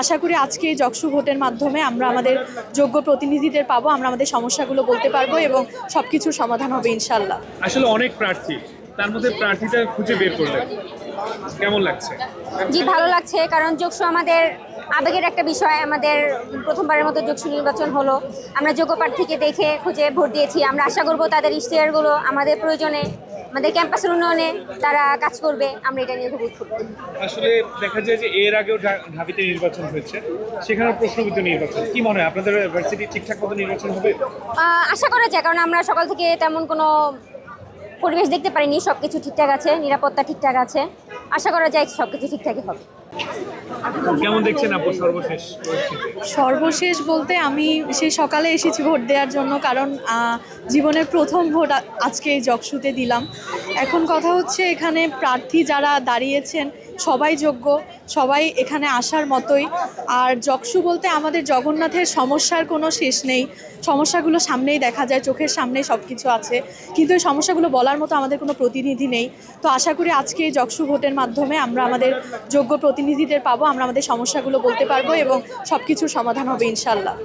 আশা করি আজকে এই জকসু ভোটের মাধ্যমে আমরা আমাদের যোগ্য প্রতিনিধিদের পাবো, আমরা আমাদের সমস্যাগুলো বলতে পারবো এবং সবকিছুর সমাধান হবে ইনশাল্লাহ। আসলে অনেক প্রার্থী, তার মধ্যে প্রার্থীটা খুঁজে বের করলেন, কেমন লাগছে? জি, ভালো লাগছে, কারণ যোগসু আমাদের আবেগের একটা বিষয়। আমাদের প্রথমবারের মতো যোগসু নির্বাচন হলো, আমরা যোগ্য প্রার্থীকে দেখে খুঁজে ভোট দিয়েছি। আমরা আশা করব তাদের ইশতেহারগুলো আমাদের প্রয়োজনে, আমাদের ক্যাম্পাসের উন্নয়নে তারা কাজ করবে। আমরা এটা নিয়ে খুব উৎফুল্ল। আসলে দেখা যায় যে এর আগেও ঢাবিতে নির্বাচন হয়েছে, সেখানে প্রশ্নবিদ্ধ নির্বাচন। কি মনে হয় আপনাদের ইউনিভার্সিটি ঠিকঠাক মতো নির্বাচন হবে? আশা করা যায়, কারণ আমরা সকাল থেকে তেমন কোনো পরিবেশ দেখতে পারিনি। সব কিছু ঠিকঠাক আছে, নিরাপত্তা ঠিকঠাক আছে। আশা করা যায় সব কিছু ঠিকঠাকই হবে। কেমন দেখছেন আপু সর্বশেষ পরিস্থিতি? সর্বশেষ বলতে আমি সেই সকালে এসেছি ভোট দেওয়ার জন্য, কারণ জীবনের প্রথম ভোট আজকে এই জকসুতে দিলাম। এখন কথা হচ্ছে এখানে প্রার্থী যারা দাঁড়িয়েছেন সবাই যোগ্য, সবাই এখানে আসার মতোই। আর জকসু বলতে আমাদের জগন্নাথের সমস্যার কোনো শেষ নেই, সমস্যাগুলো সামনেই দেখা যায়, চোখের সামনেই সব কিছু আছে, কিন্তু এই সমস্যাগুলো বলার মতো আমাদের কোনো প্রতিনিধি নেই। তো আশা করি আজকে এই জকসু ভোটের মাধ্যমে আমরা আমাদের যোগ্য প্রতিনিধিদের পাবো, আমরা আমাদের সমস্যাগুলো বলতে পারবো এবং সবকিছুর সমাধান হবে ইনশাল্লাহ।